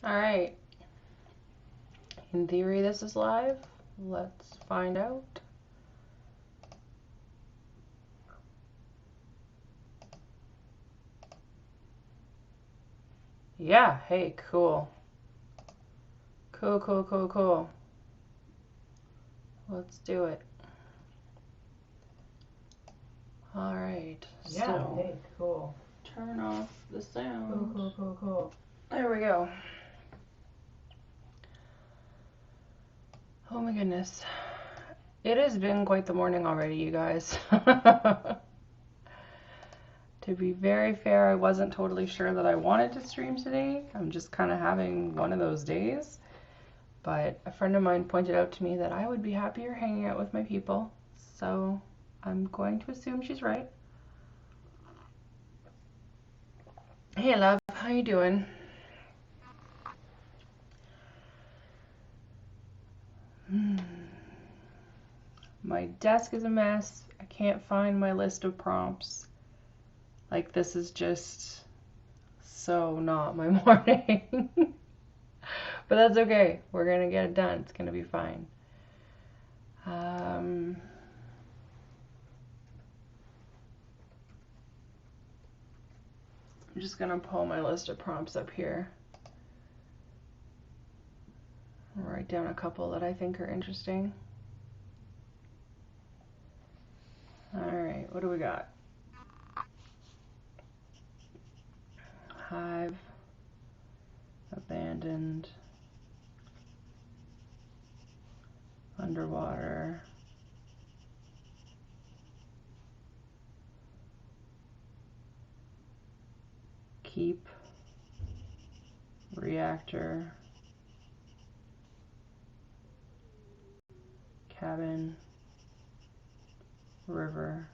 Alright. In theory, this is live. Let's find out. Yeah, hey, cool. Cool. Let's do it. Alright, Yeah, so hey, cool. turn off the sound. Cool. There we go. Oh my goodness. It has been quite the morning already, you guys. To be very fair, I wasn't totally sure that I wanted to stream today. I'm just kind of having one of those days. But a friend of mine pointed out to me that I would be happier hanging out with my people. So I'm going to assume she's right. Hey love, how you doing? My desk is a mess. I can't find my list of prompts. Like, this is just so not my morning. But that's okay. We're gonna get it done. It's gonna be fine. I'm just gonna pull my list of prompts up here. Write down a couple that I think are interesting. Alright, what do we got? Hive, abandoned, underwater, keep, reactor, cabin, river.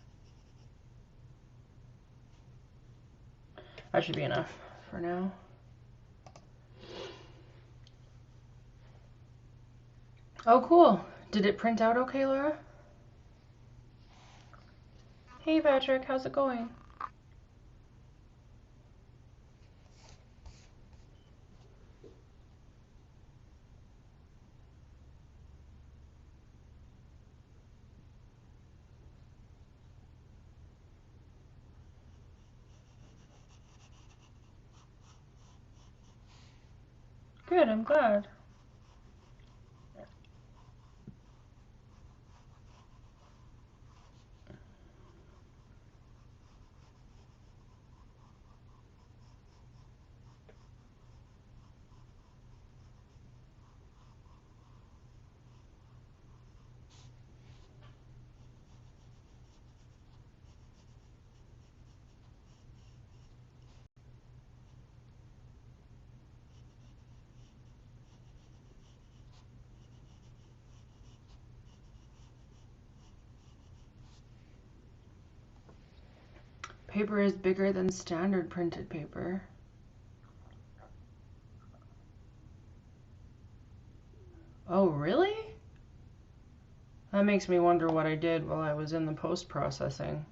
That should be enough for now. Oh, cool. Did it print out okay, Laura? Hey, Patrick, how's it going? Good, I'm glad. Paper is bigger than standard printed paper. Oh, really? That makes me wonder what I did while I was in the post-processing.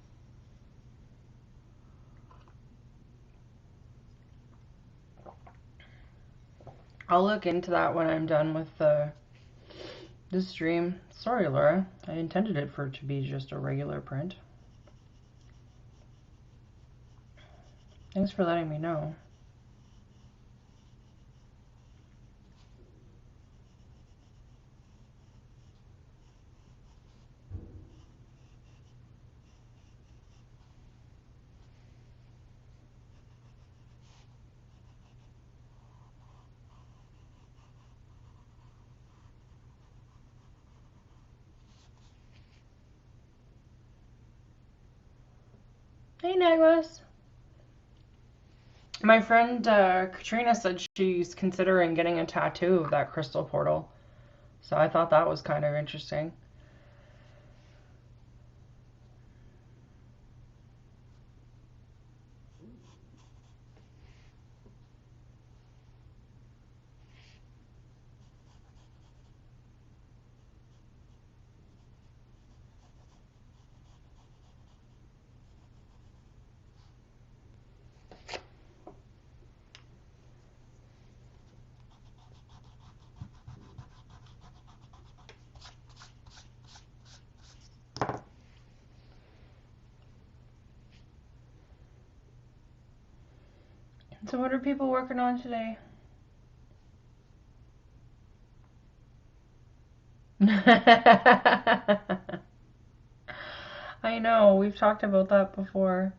I'll look into that when I'm done with the stream. Sorry, Laura. I intended it for it to be just a regular print. Thanks for letting me know. Hey, Nagwas. My friend Katrina said she's considering getting a tattoo of that crystal portal. So I thought that was kind of interesting. So what are people working on today? I know, we've talked about that before.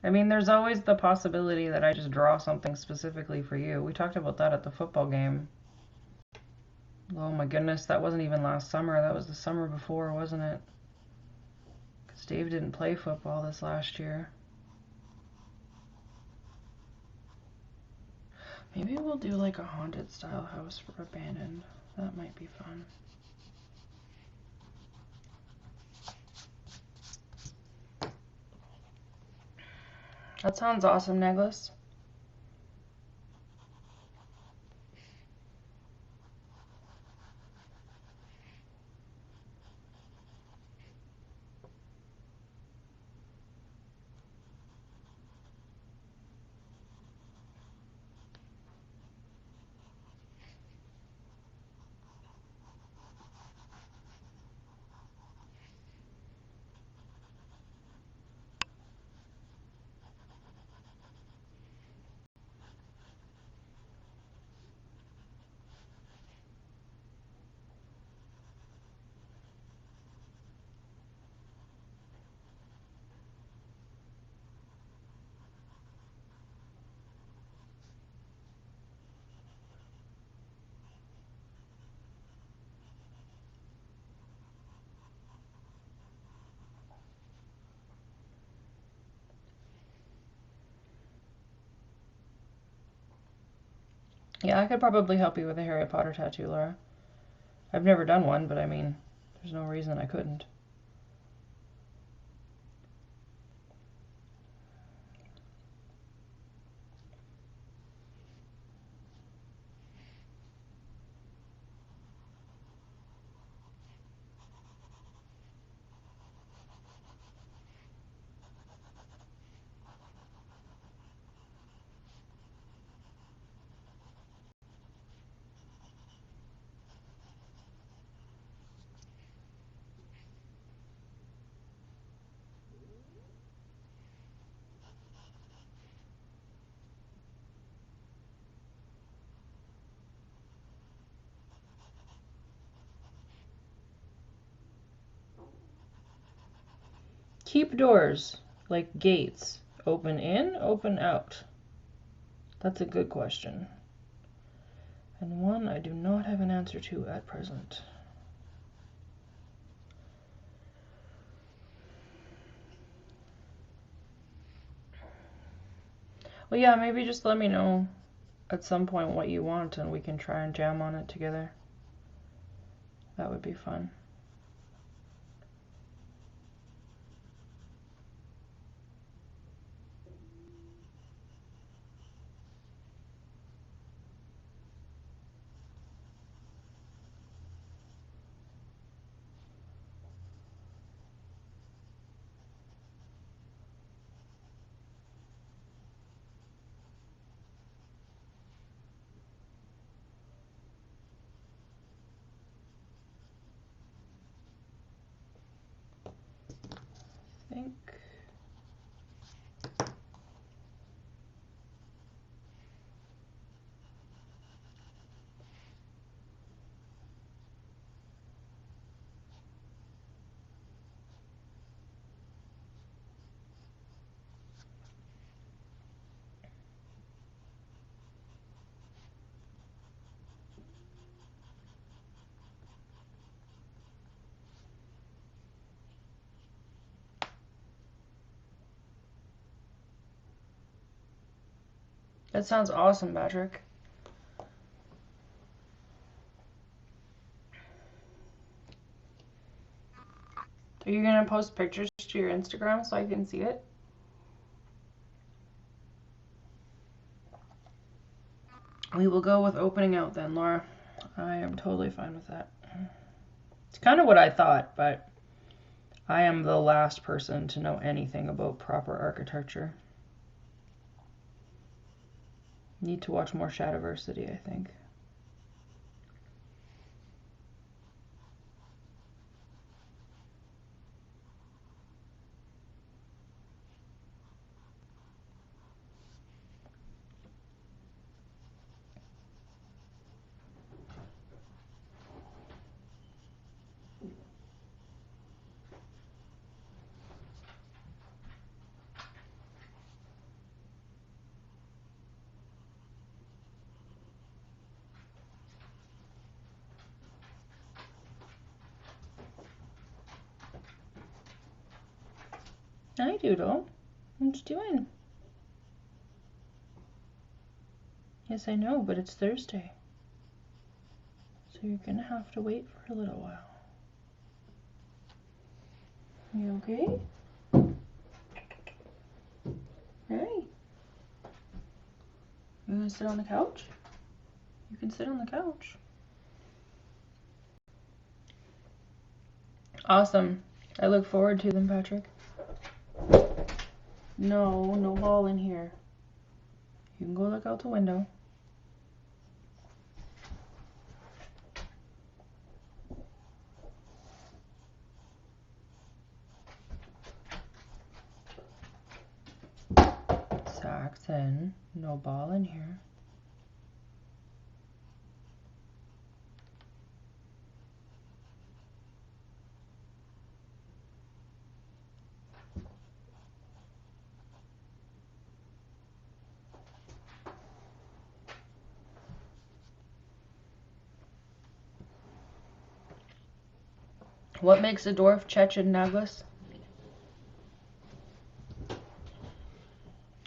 I mean, there's always the possibility that I just draw something specifically for you. We talked about that at the football game. Oh my goodness, that wasn't even last summer. That was the summer before, wasn't it? Because Dave didn't play football this last year. Maybe we'll do like a haunted style house for abandoned. That might be fun. That sounds awesome, Neglis. Yeah, I could probably help you with a Harry Potter tattoo, Laura. I've never done one, but I mean, there's no reason I couldn't. Keep doors, like gates, open in, open out. That's a good question. And one I do not have an answer to at present. Well, yeah, maybe just let me know at some point what you want and we can try and jam on it together. That would be fun. I think. That sounds awesome, Patrick. Are you gonna post pictures to your Instagram so I can see it? We will go with opening out then, Laura. I am totally fine with that. It's kind of what I thought, but I am the last person to know anything about proper architecture. Need to watch more Shadowversity, I think. Hi, Doodle. What you doing? Yes, I know, but it's Thursday. So you're gonna have to wait for a little while. You okay? Hi. You gonna sit on the couch? You can sit on the couch. Awesome. I look forward to them, Patrick. No ball in here. You can go look out the window. Saxon, no ball in here. What makes a dwarf Chechen Naglis?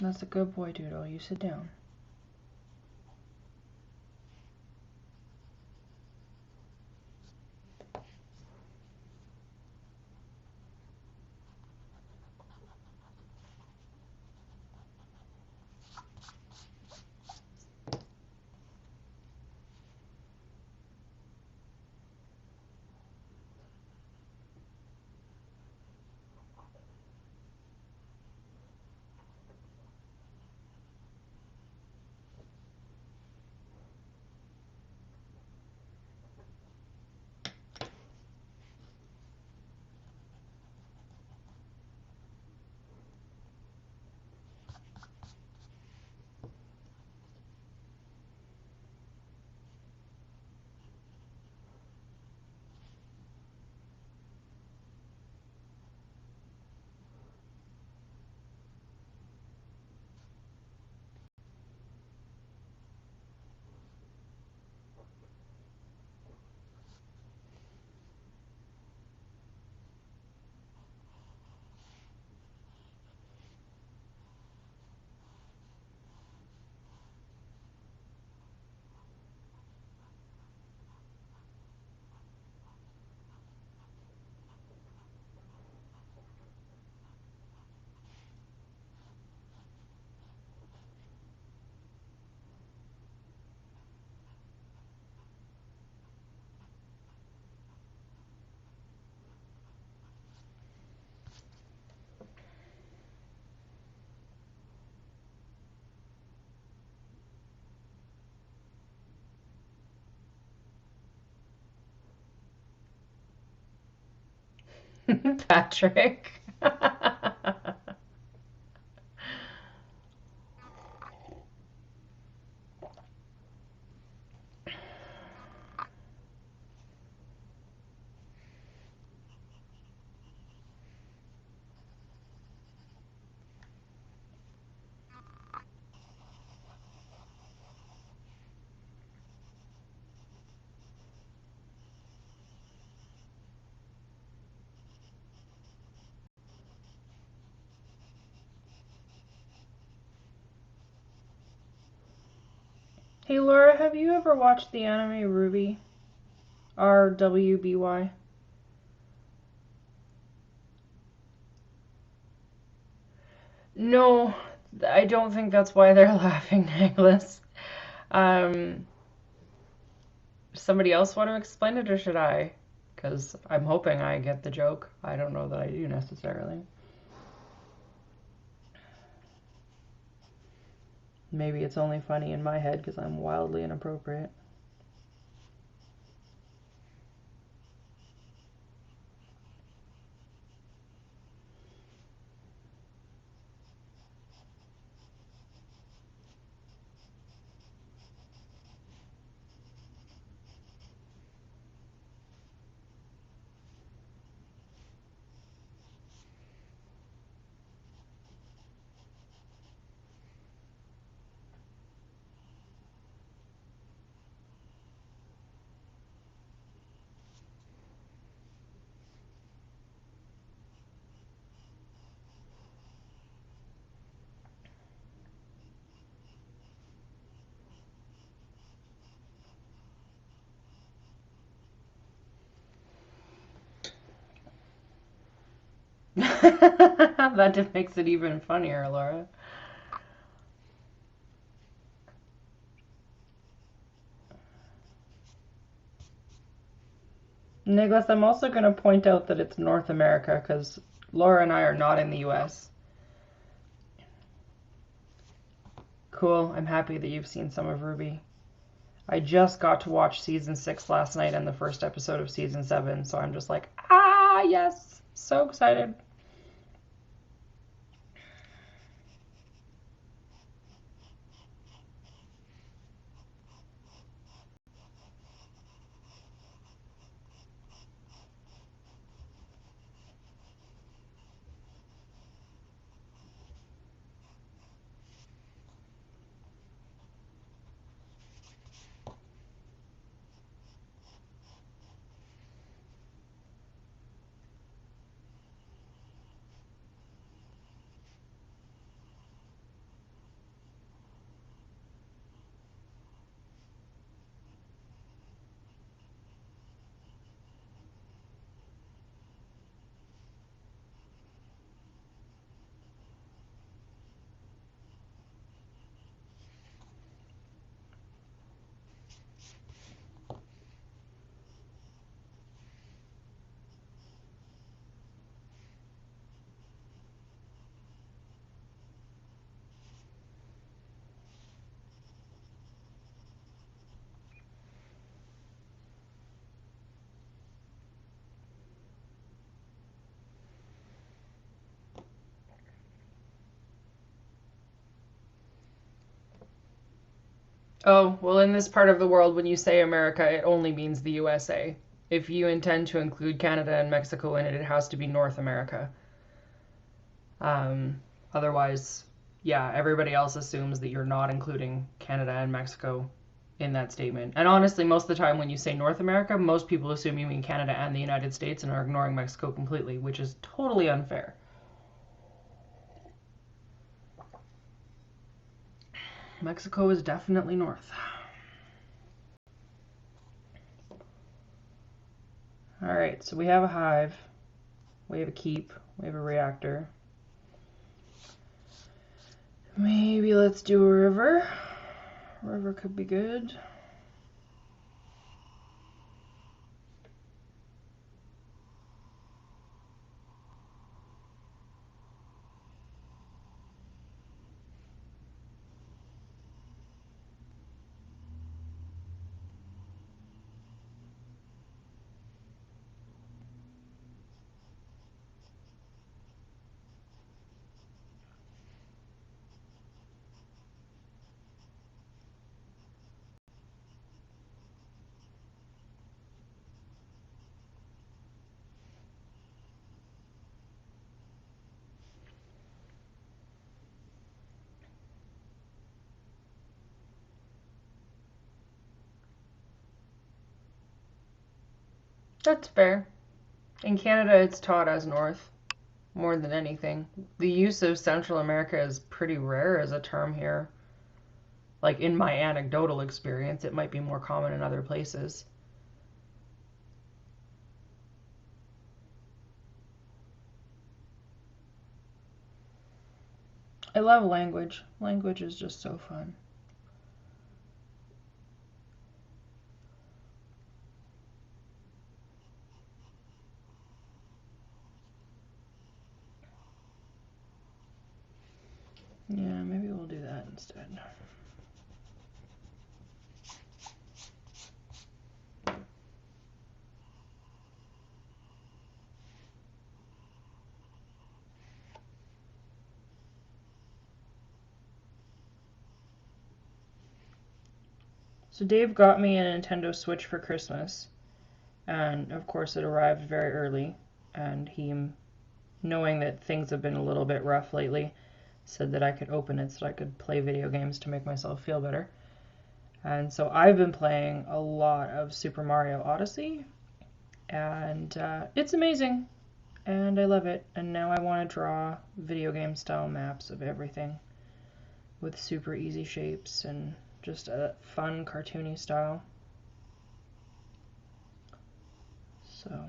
That's a good boy, Doodle. You sit down. Patrick. Hey Laura, have you ever watched the anime Ruby? RWBY? No, I don't think that's why they're laughing, Nicholas. Um, somebody else want to explain it, or should I? Because I'm hoping I get the joke. I don't know that I do necessarily. Maybe it's only funny in my head because I'm wildly inappropriate. That just makes it even funnier, Laura. Nicholas, I'm also going to point out that it's North America because Laura and I are not in the US. Cool. I'm happy that you've seen some of RWBY. I just got to watch season 6 last night and the first episode of season 7, so I'm just like, ah, yes. So excited. Oh, well, in this part of the world, when you say America, it only means the USA. If you intend to include Canada and Mexico in it, it has to be North America. Otherwise, yeah, everybody else assumes that you're not including Canada and Mexico in that statement. And honestly, most of the time when you say North America, most people assume you mean Canada and the United States and are ignoring Mexico completely, which is totally unfair. Mexico is definitely north. Alright, so we have a hive, we have a keep, we have a reactor. Maybe let's do a river. River could be good. That's fair. In Canada, it's taught as north more than anything. The use of Central America is pretty rare as a term here. Like in my anecdotal experience, it might be more common in other places. I love language. Language is just so fun. Yeah, maybe we'll do that instead. So Dave got me a Nintendo Switch for Christmas, and of course it arrived very early, and he, knowing that things have been a little bit rough lately, said that I could open it so I could play video games to make myself feel better. And so I've been playing a lot of Super Mario Odyssey, and it's amazing, and I love it. And now I want to draw video game style maps of everything with super easy shapes and just a fun cartoony style. So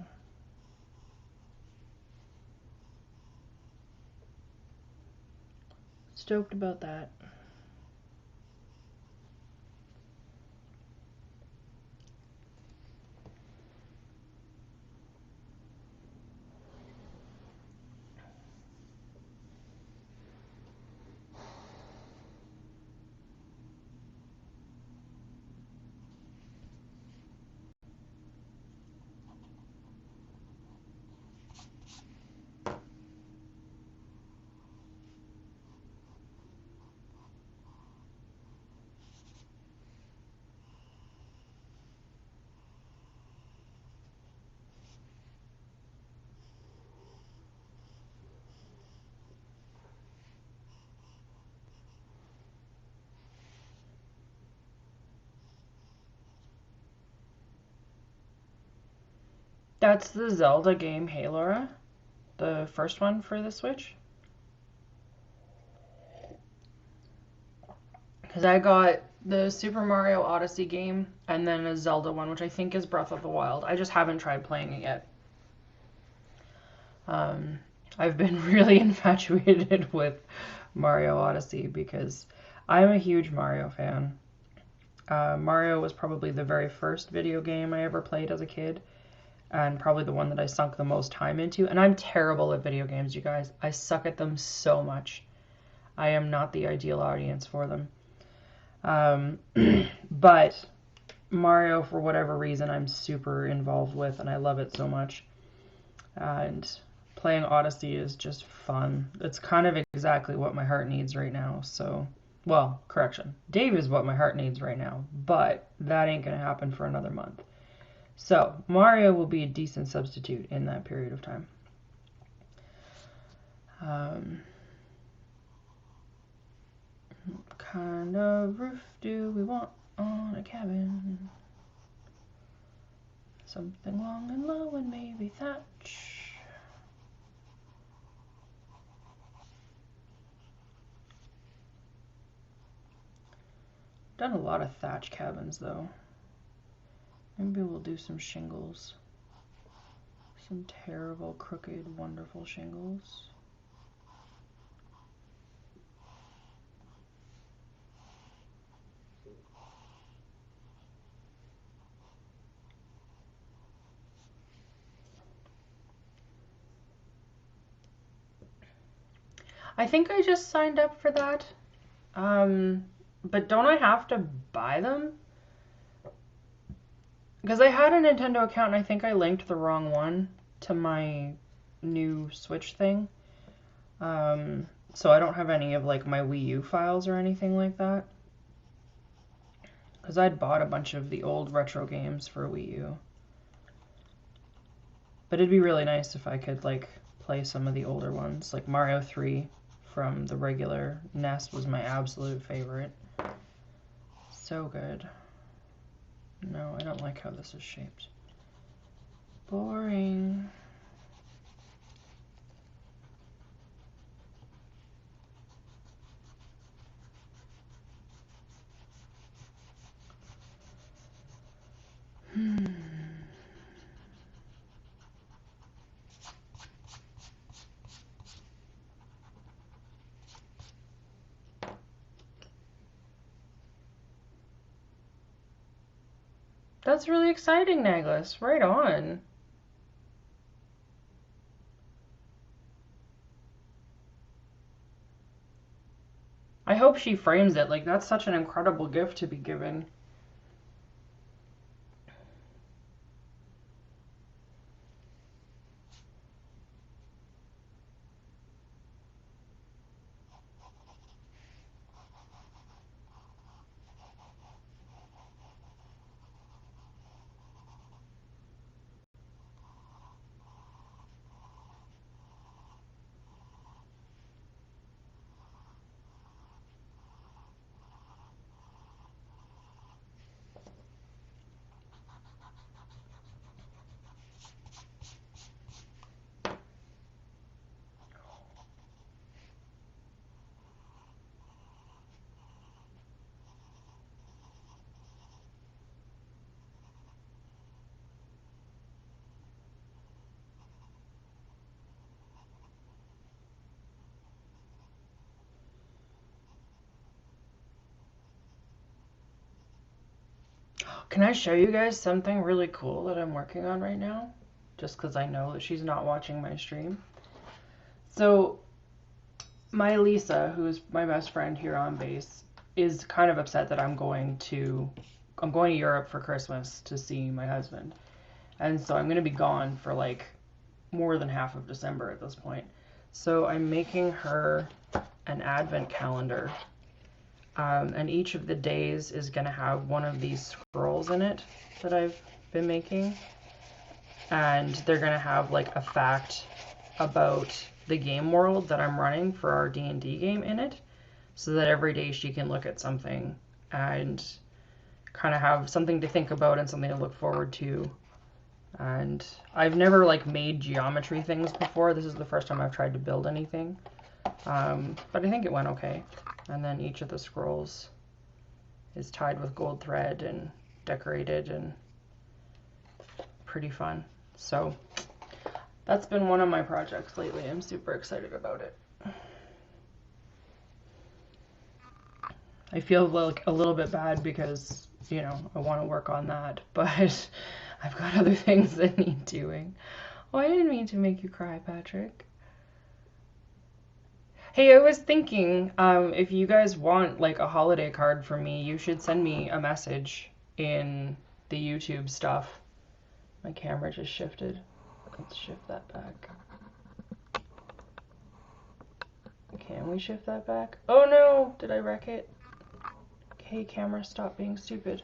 stoked about that. That's the Zelda game, hey Laura? The first one for the Switch? Because I got the Super Mario Odyssey game and then a Zelda one, which I think is Breath of the Wild. I just haven't tried playing it yet. I've been really infatuated with Mario Odyssey because I'm a huge Mario fan. Mario was probably the very first video game I ever played as a kid, and probably the one that I sunk the most time into. And I'm terrible at video games, you guys. I suck at them so much. I am not the ideal audience for them. But Mario, for whatever reason, I'm super involved with, and I love it so much. And playing Odyssey is just fun. It's kind of exactly what my heart needs right now. So, well, correction. Dave is what my heart needs right now, but that ain't going to happen for another month. So, Mario will be a decent substitute in that period of time. What kind of roof do we want on a cabin? Something long and low and maybe thatch. Done a lot of thatch cabins though. Maybe we'll do some shingles. Some terrible, crooked, wonderful shingles. I think I just signed up for that. But don't I have to buy them? Because I had a Nintendo account and I think I linked the wrong one to my new Switch thing. So I don't have any of like my Wii U files or anything like that. Because I'd bought a bunch of the old retro games for Wii U. But it'd be really nice if I could like play some of the older ones. Like Mario 3 from the regular NES was my absolute favorite. So good. No, I don't like how this is shaped. Boring. That's really exciting, Naglis. Right on. I hope she frames it. Like, that's such an incredible gift to be given. Can I show you guys something really cool that I'm working on right now? Just because I know that she's not watching my stream. So, my Lisa, who's my best friend here on base, is kind of upset that I'm going to Europe for Christmas to see my husband. And so I'm going to be gone for like more than half of December at this point. So I'm making her an advent calendar. And each of the days is going to have one of these scrolls in it that I've been making. And they're going to have like a fact about the game world that I'm running for our D&D game in it, so that every day she can look at something and kind of have something to think about and something to look forward to. And I've never like made geometry things before. This is the first time I've tried to build anything. But I think it went okay. And then each of the scrolls is tied with gold thread and decorated and pretty fun. So that's been one of my projects lately. I'm super excited about it. I feel like a little bit bad because, you know, I want to work on that, but I've got other things that need doing. Oh, I didn't mean to make you cry, Patrick. Hey, I was thinking, if you guys want like a holiday card from me, you should send me a message in the YouTube stuff. My camera just shifted. Let's shift that back. Can we shift that back? Oh no! Did I wreck it? Okay, camera, stop being stupid.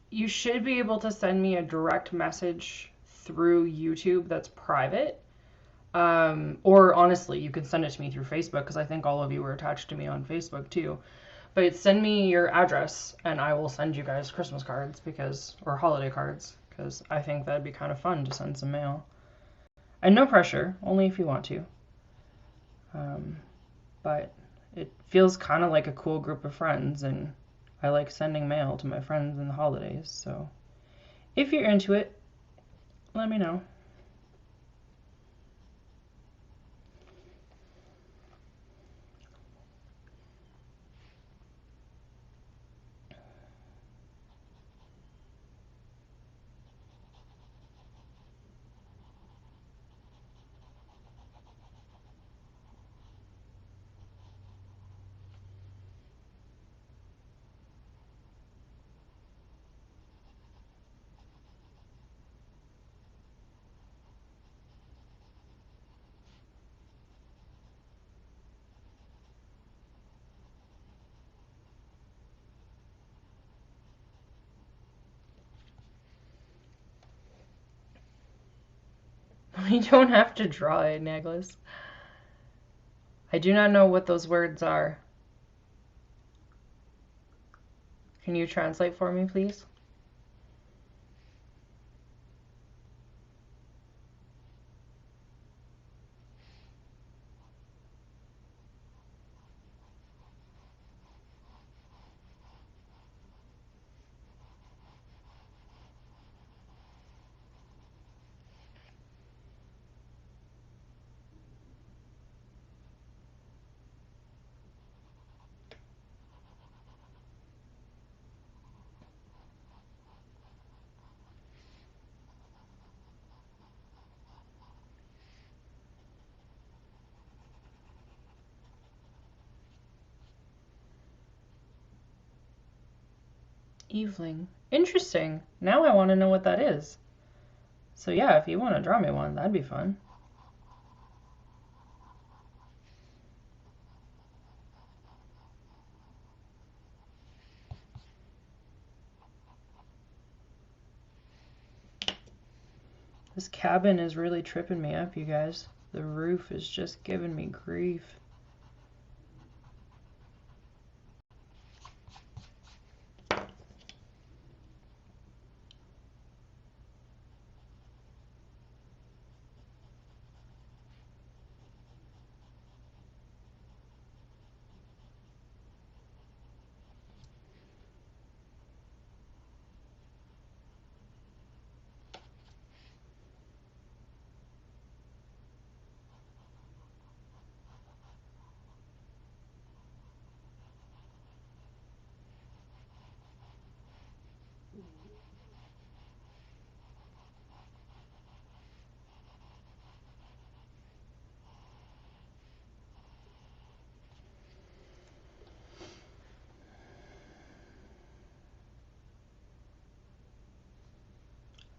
You should be able to send me a direct message through YouTube that's private. Or honestly, you can send it to me through Facebook because I think all of you are attached to me on Facebook too. But send me your address and I will send you guys Christmas cards or holiday cards, because I think that'd be kind of fun to send some mail. And no pressure, only if you want to. But it feels kind of like a cool group of friends, and I like sending mail to my friends in the holidays. So if you're into it, let me know. You don't have to draw it, Naglis. I do not know what those words are. Can you translate for me, please? Eveling. Interesting. Now I want to know what that is. So yeah, if you want to draw me one, that'd be fun. This cabin is really tripping me up, you guys. The roof is just giving me grief.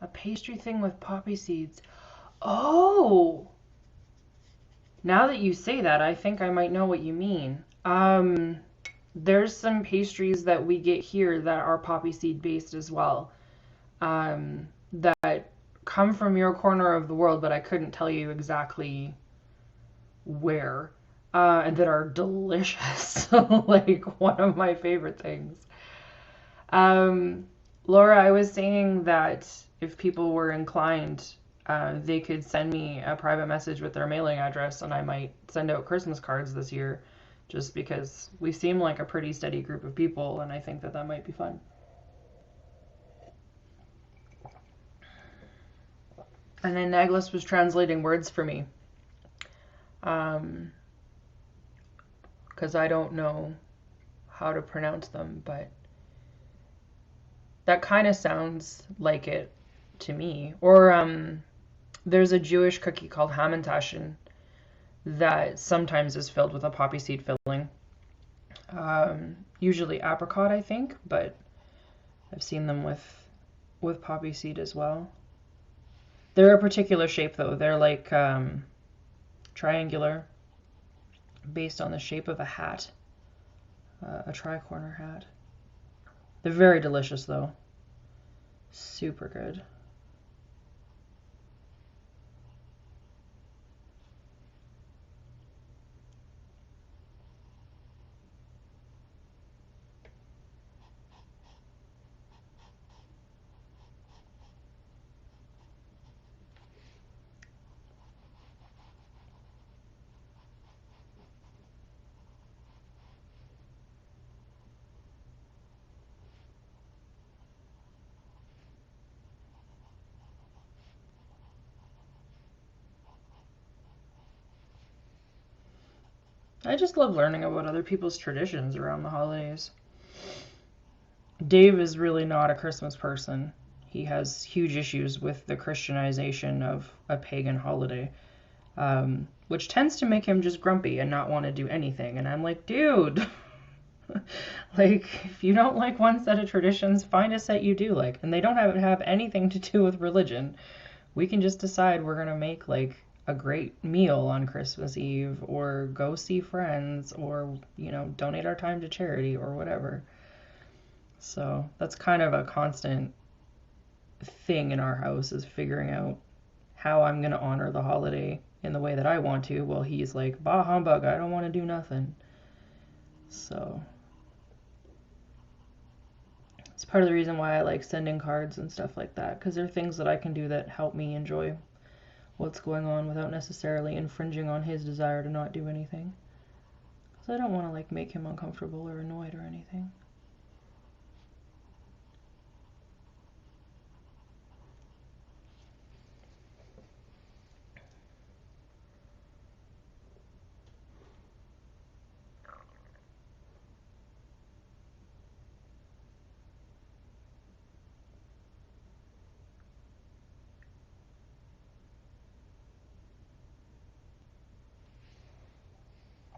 A pastry thing with poppy seeds. Oh! Now that you say that, I think I might know what you mean. There's some pastries that we get here that are poppy seed based as well. That come from your corner of the world, but I couldn't tell you exactly where. And that are delicious. Like one of my favorite things. Laura, I was saying that if people were inclined, they could send me a private message with their mailing address, and I might send out Christmas cards this year, just because we seem like a pretty steady group of people, and I think that that might be fun. And then Naglis was translating words for me, because I don't know how to pronounce them, but that kind of sounds like it to me. Or there's a Jewish cookie called Hamantaschen that sometimes is filled with a poppy seed filling. Usually apricot, I think, but I've seen them with poppy seed as well. They're a particular shape though. They're like triangular, based on the shape of a hat, a tri-corner hat. They're very delicious though. Super good. I just love learning about other people's traditions around the holidays. Dave is really not a Christmas person. He has huge issues with the Christianization of a pagan holiday, which tends to make him just grumpy and not want to do anything. And I'm like, dude, like, if you don't like one set of traditions, find a set you do like. And they don't have anything to do with religion. We can just decide we're going to make, like, a great meal on Christmas Eve, or go see friends, or, you know, donate our time to charity or whatever. So that's kind of a constant thing in our house, is figuring out how I'm going to honor the holiday in the way that I want to. Well, he's like, bah humbug, I don't want to do nothing. So it's part of the reason why I like sending cards and stuff like that, because there are things that I can do that help me enjoy what's going on without necessarily infringing on his desire to not do anything. Because I don't want to like make him uncomfortable or annoyed or anything.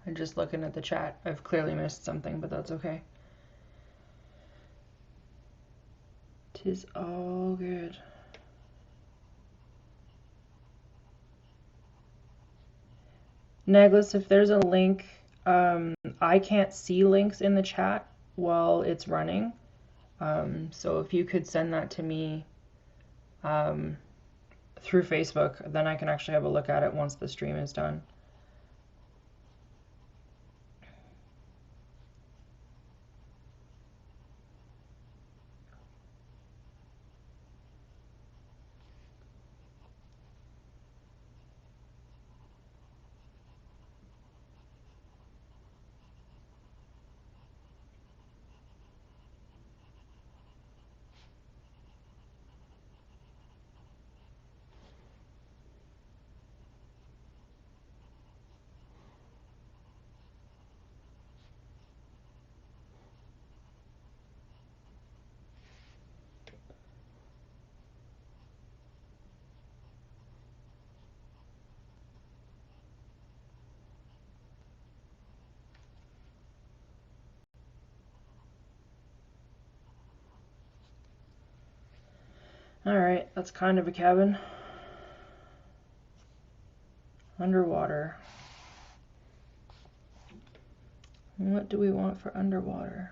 I'm just looking at the chat. I've clearly missed something, but that's okay. 'Tis all good. Naglis, if there's a link, I can't see links in the chat while it's running. So if you could send that to me through Facebook, then I can actually have a look at it once the stream is done. Alright, that's kind of a cabin. Underwater. What do we want for underwater?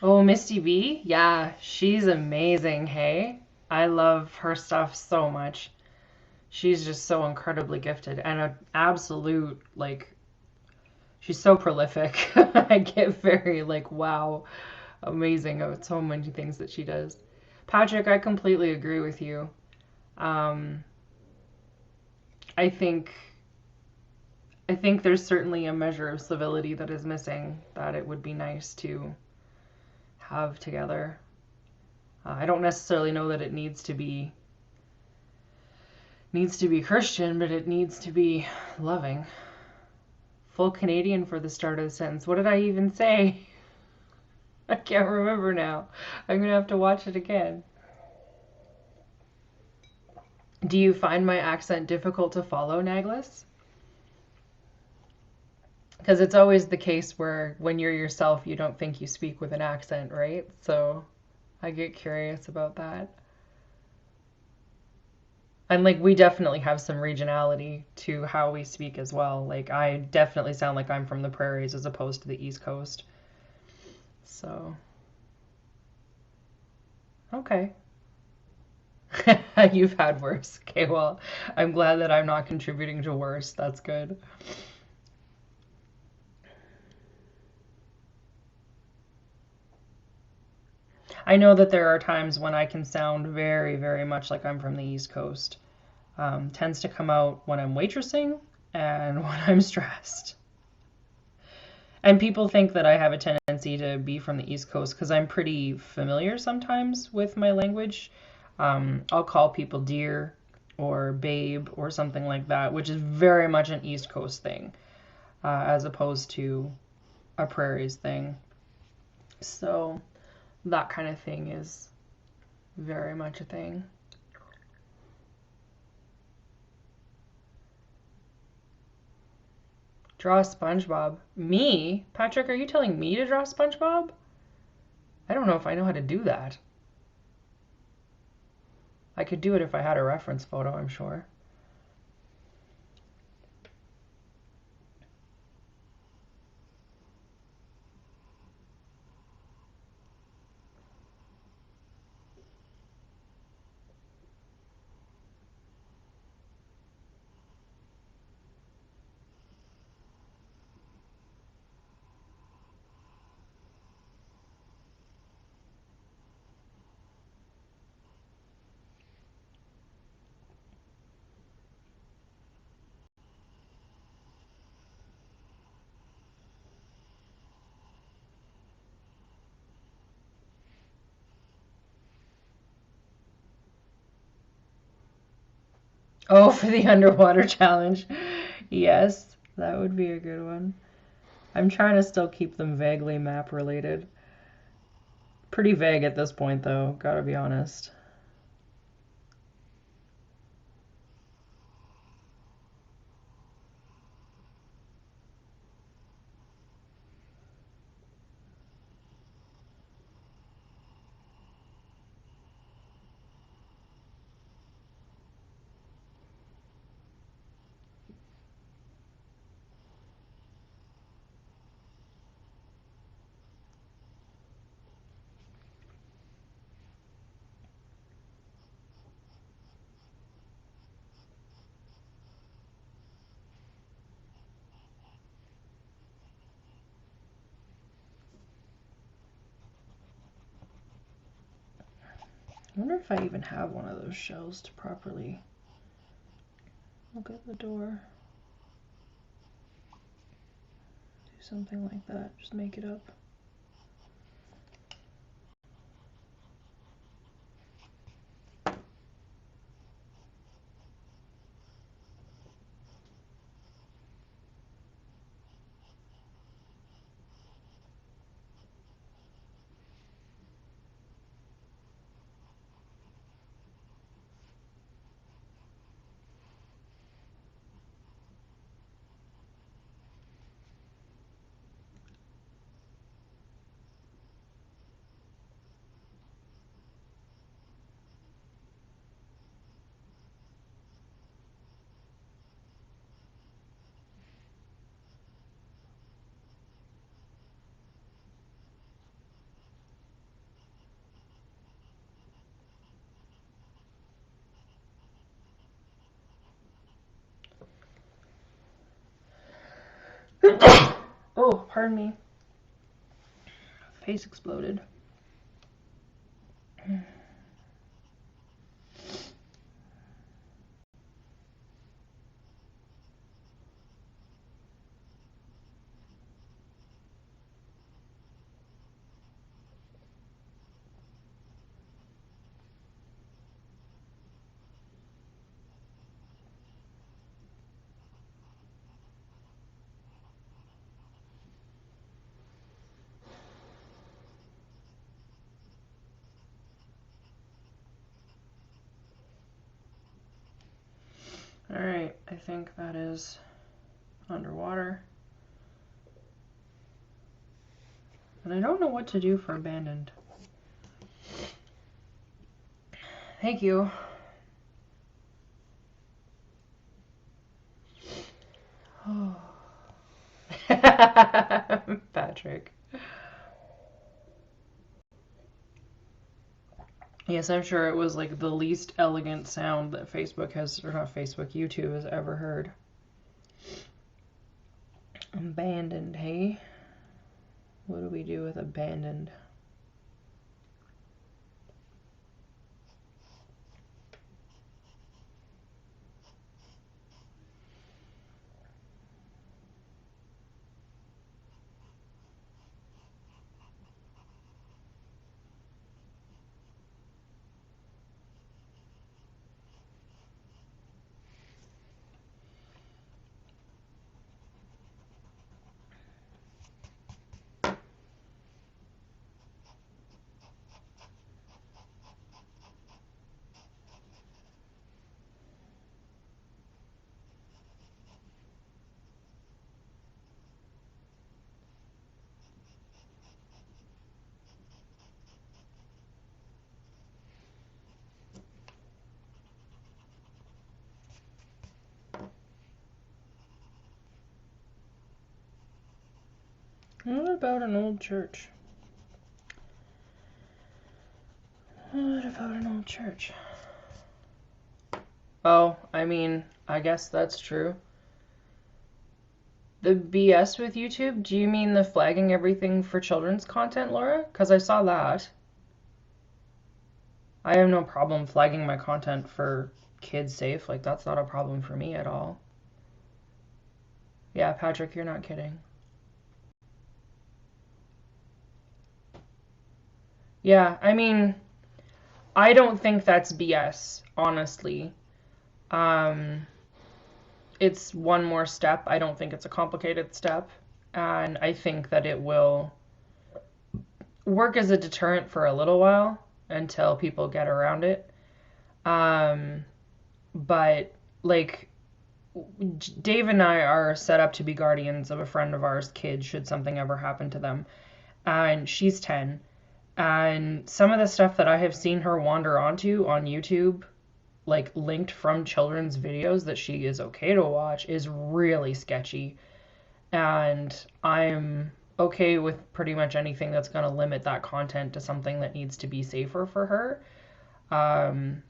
Oh, Misty V? Yeah, she's amazing, hey? I love her stuff so much. She's just so incredibly gifted and an absolute, like, she's so prolific. I get very, like, wow, amazing of so many things that she does. Patrick, I completely agree with you. Um, I think I think there's certainly a measure of civility that is missing that it would be nice to have together. I don't necessarily know that it needs to be Christian, but it needs to be loving. Full Canadian for the start of the sentence. What did I even say? I can't remember now. I'm gonna have to watch it again. Do you find my accent difficult to follow, Naglis? Because it's always the case where when you're yourself, you don't think you speak with an accent, right? So I get curious about that. And like we definitely have some regionality to how we speak as well. Like I definitely sound like I'm from the prairies as opposed to the East Coast. So, okay. You've had worse. Okay, well, I'm glad that I'm not contributing to worse. That's good. I know that there are times when I can sound very, very much like I'm from the East Coast. Tends to come out when I'm waitressing and when I'm stressed. And people think that I have a tendency to be from the East Coast because I'm pretty familiar sometimes with my language. I'll call people dear or babe or something like that, which is very much an East Coast thing, as opposed to a prairies thing. So that kind of thing is very much a thing. Draw SpongeBob. Me? Patrick, are you telling me to draw SpongeBob? I don't know if I know how to do that. I could do it if I had a reference photo, I'm sure. Oh, for the underwater challenge. Yes, that would be a good one. I'm trying to still keep them vaguely map related. Pretty vague at this point, though, gotta be honest. I wonder if I even have one of those shells to properly look at the door. Do something like that, just make it up. Oh, pardon me. Face exploded. Alright, I think that is underwater. And I don't know what to do for abandoned. Thank you. Oh. Patrick. Yes, I'm sure it was like the least elegant sound that Facebook has, or not Facebook, YouTube has ever heard. Abandoned, hey? What do we do with abandoned? What about an old church? What about an old church? Oh, I mean, I guess that's true. The BS with YouTube? Do you mean the flagging everything for children's content, Laura? Because I saw that. I have no problem flagging my content for kids safe. Like, that's not a problem for me at all. Yeah, Patrick, you're not kidding. Yeah, I mean, I don't think that's BS, honestly. Um, it's one more step. I don't think it's a complicated step. And I think that it will work as a deterrent for a little while until people get around it. Um, but like Dave and I are set up to be guardians of a friend of ours' kids should something ever happen to them. And she's 10. And some of the stuff that I have seen her wander onto on YouTube, like linked from children's videos that she is okay to watch, is really sketchy. And I'm okay with pretty much anything that's going to limit that content to something that needs to be safer for her. Um,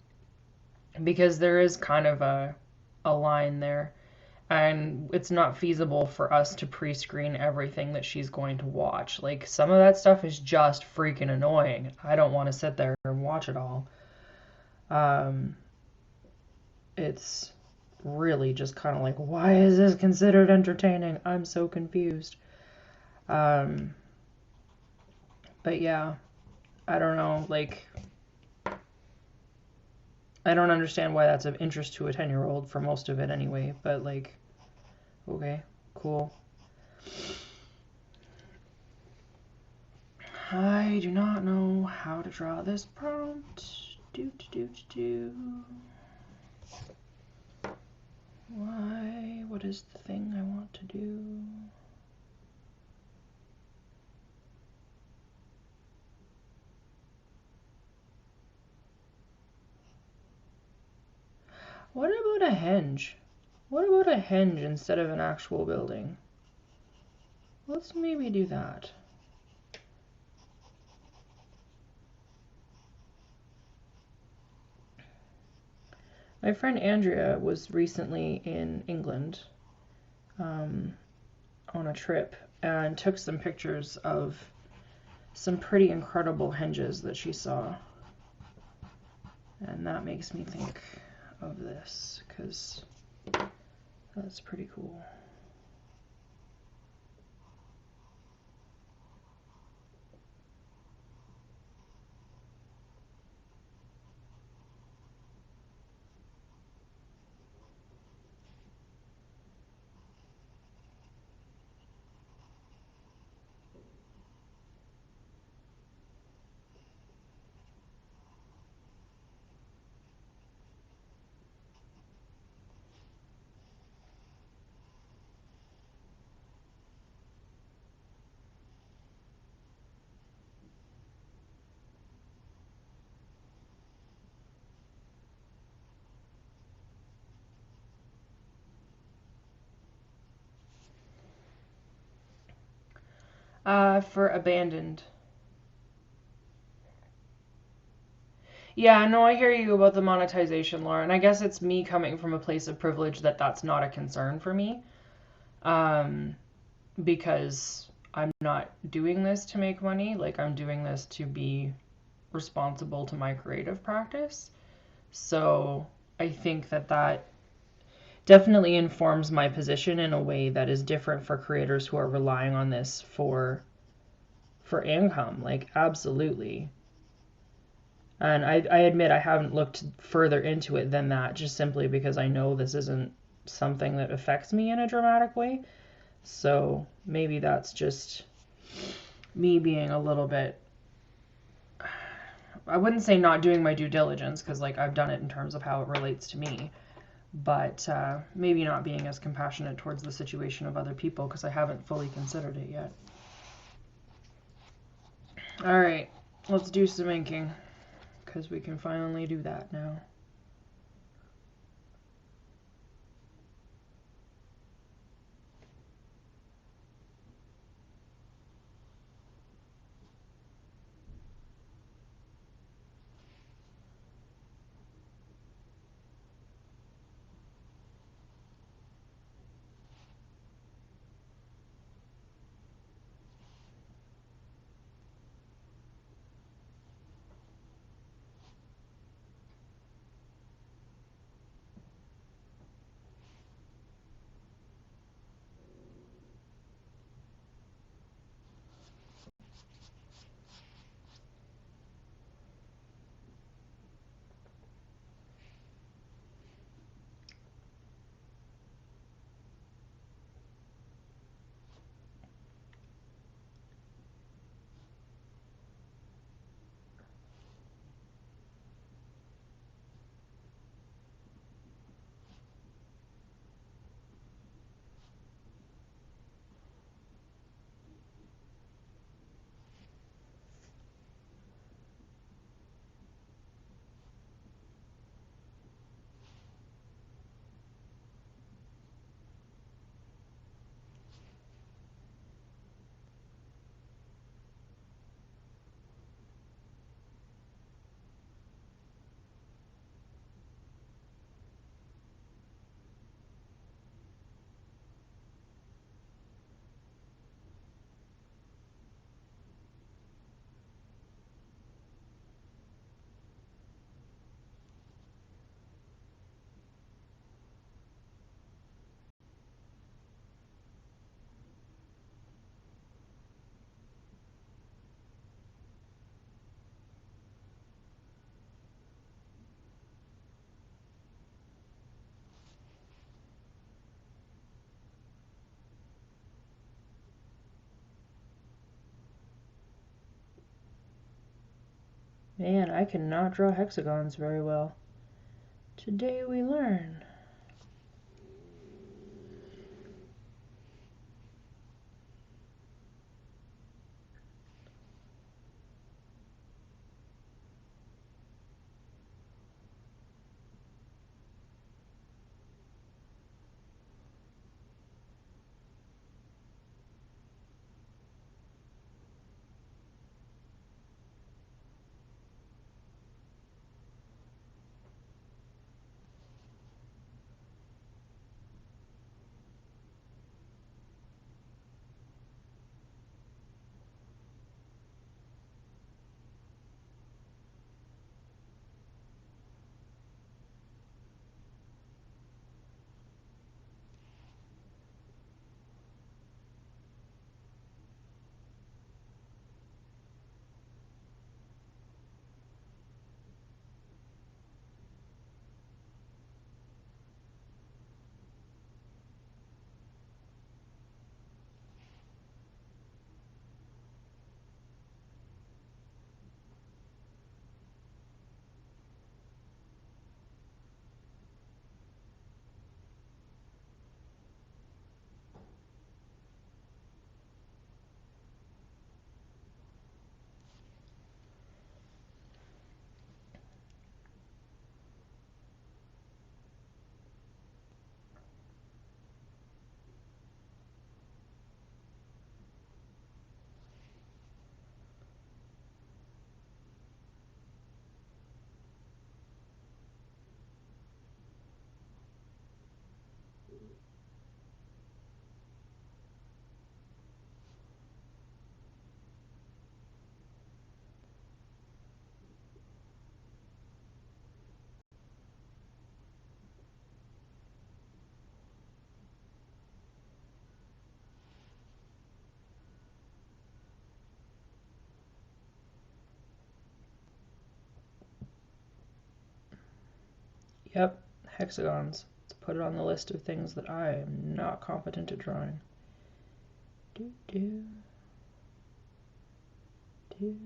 because there is kind of a line there. And it's not feasible for us to pre-screen everything that she's going to watch. Like, some of that stuff is just freaking annoying. I don't want to sit there and watch it all. It's really just kind of like, why is this considered entertaining? I'm so confused. But yeah, I don't know, like, I don't understand why that's of interest to a 10-year-old for most of it anyway, but like, okay, cool. I do not know how to draw this prompt. Why? What is the thing I want to do? What about a henge? What about a henge instead of an actual building? Let's maybe do that. My friend Andrea was recently in England on a trip and took some pictures of some pretty incredible henges that she saw. And that makes me think of this, because that's pretty cool. For abandoned. Yeah, no, I hear you about the monetization, Laura, and I guess it's me coming from a place of privilege that that's not a concern for me, because I'm not doing this to make money. Like, I'm doing this to be responsible to my creative practice. So I think that that definitely informs my position in a way that is different for creators who are relying on this for income. Like, absolutely. And I admit I haven't looked further into it than that, just simply because I know this isn't something that affects me in a dramatic way. So maybe that's just me being a little bit, I wouldn't say not doing my due diligence, because like I've done it in terms of how it relates to me, but maybe not being as compassionate towards the situation of other people, because I haven't fully considered it yet. All right, let's do some inking, because we can finally do that now. Man, I cannot draw hexagons very well. Today we learn. Yep, hexagons. Let's put it on the list of things that I am not competent at drawing. Do, do, do.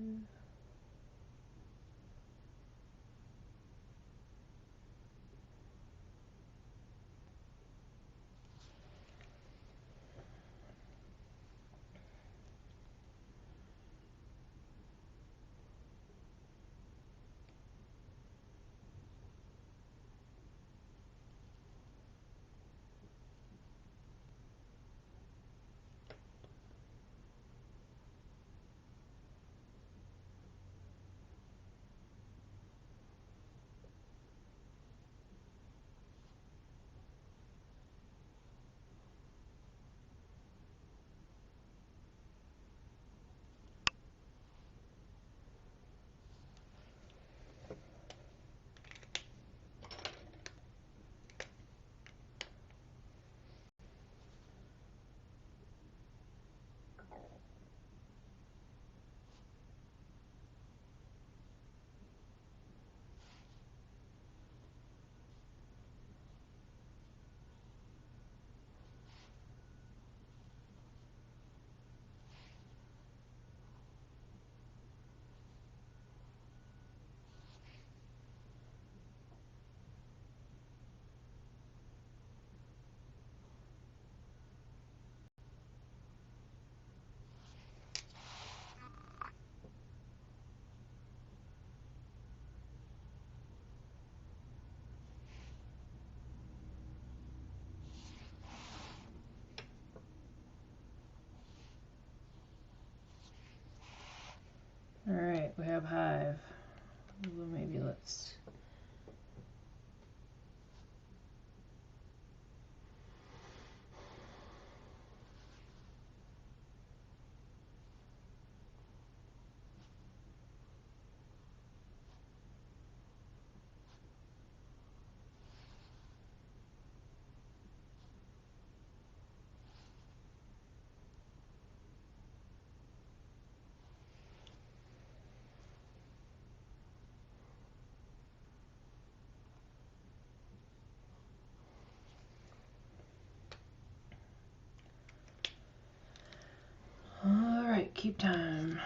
Alright, we have Hive. Well, maybe let's... Alright, keep time.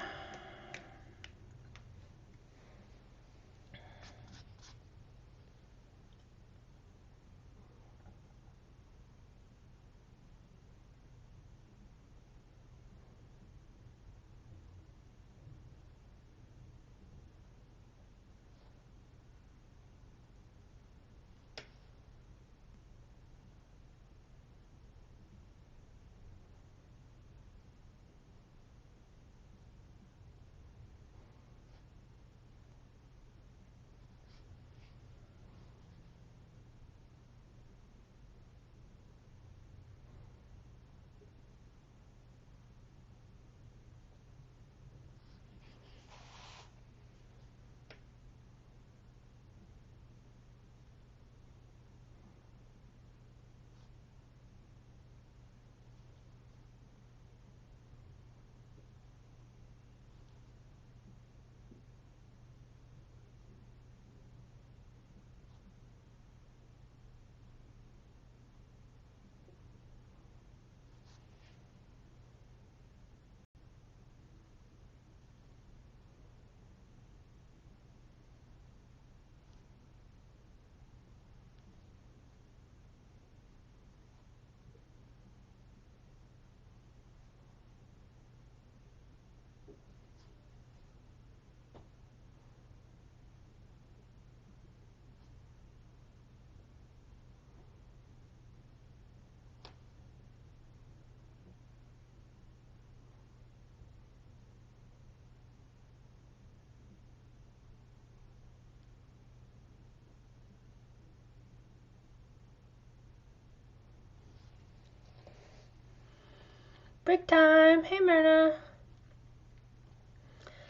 Break time. Hey, Myrna.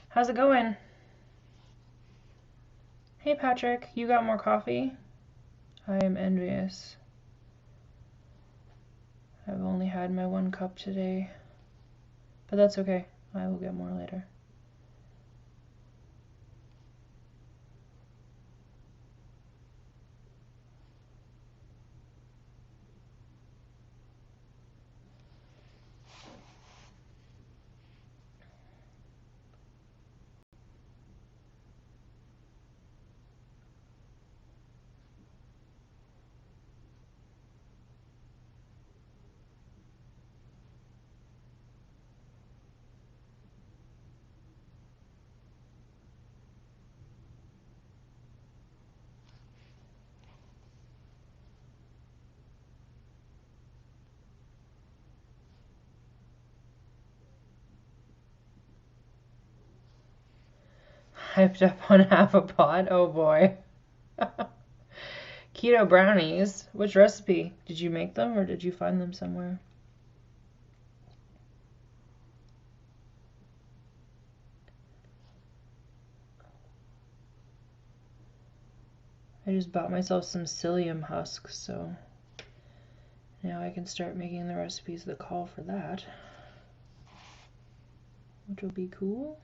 How's it going? Hey, Patrick. You got more coffee? I am envious. I've only had my 1 cup today. But that's okay. I will get more later. Hyped up on half a pot? Oh boy. Keto brownies. Which recipe? Did you make them or did you find them somewhere? I just bought myself some psyllium husks, so now I can start making the recipes that call for that, which will be cool.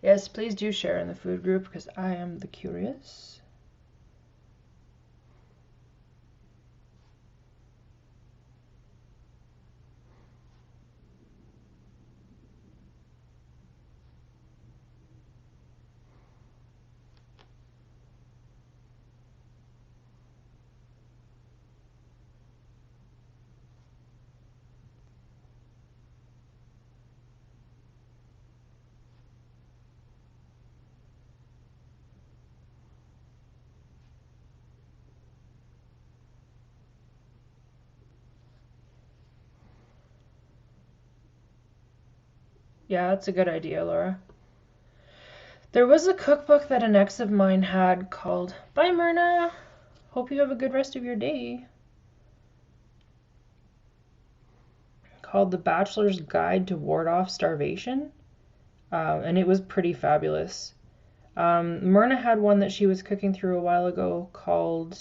Yes, please do share in the food group because I am the curious. Yeah, that's a good idea, Laura. There was a cookbook that an ex of mine had called Bye Myrna! Hope you have a good rest of your day. Called The Bachelor's Guide to Ward Off Starvation. And it was pretty fabulous. Myrna had one that she was cooking through a while ago called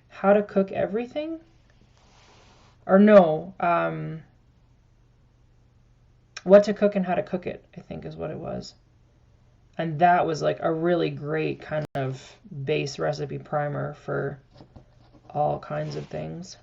How to Cook Everything. Or no, What to Cook and How to Cook It, I think is what it was. And that was like a really great kind of base recipe primer for all kinds of things.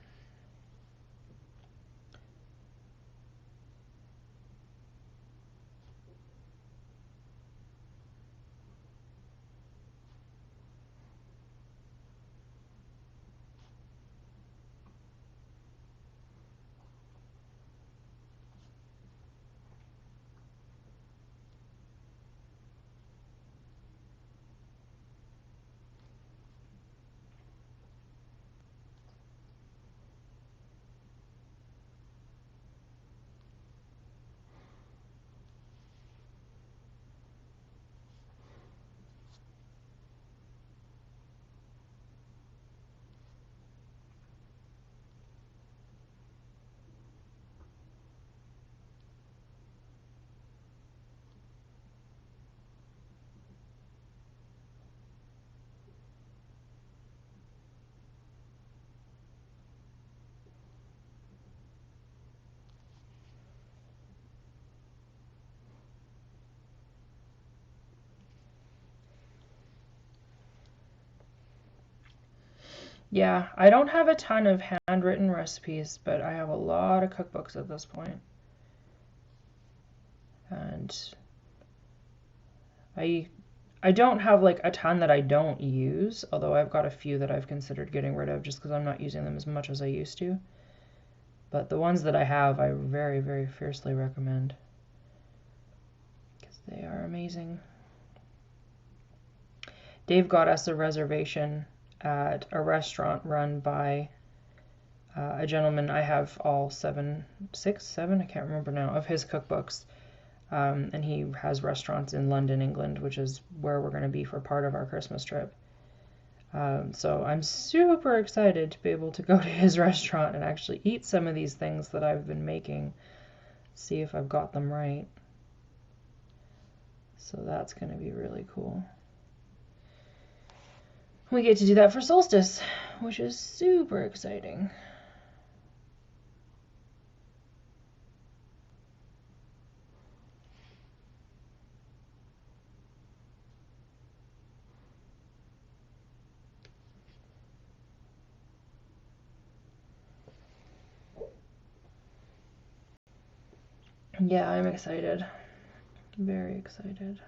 Yeah, I don't have a ton of handwritten recipes, but I have a lot of cookbooks at this point. And I don't have like a ton that I don't use, although I've got a few that I've considered getting rid of just because I'm not using them as much as I used to. But the ones that I have, I very, very fiercely recommend because they are amazing. Dave got us a reservation at a restaurant run by a gentleman. I have all 7, 6, 7, I can't remember now, of his cookbooks. And he has restaurants in London, England, which is where we're going to be for part of our Christmas trip. So I'm super excited to be able to go to his restaurant and actually eat some of these things that I've been making, see if I've got them right. So that's going to be really cool. We get to do that for solstice, which is super exciting. Yeah, I'm excited. Very excited.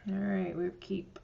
All right, we keep.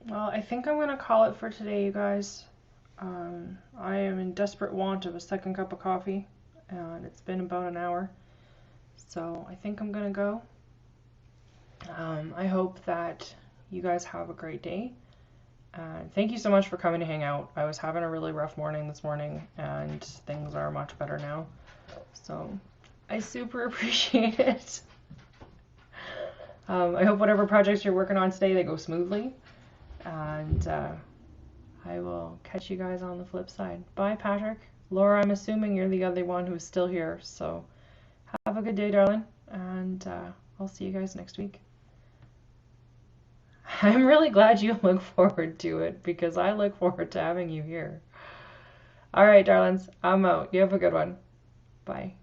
Well, I think I'm going to call it for today, you guys. I am in desperate want of a second cup of coffee, and it's been about an hour. So I think I'm going to go. I hope that you guys have a great day. Thank you so much for coming to hang out. I was having a really rough morning this morning, and things are much better now. So I super appreciate it. I hope whatever projects you're working on today, they go smoothly. And I will catch you guys on the flip side. Bye, Patrick. Laura, I'm assuming you're the other one who's still here. So have a good day, darling. And I'll see you guys next week. I'm really glad you look forward to it because I look forward to having you here. All right, darlings, I'm out. You have a good one. Bye.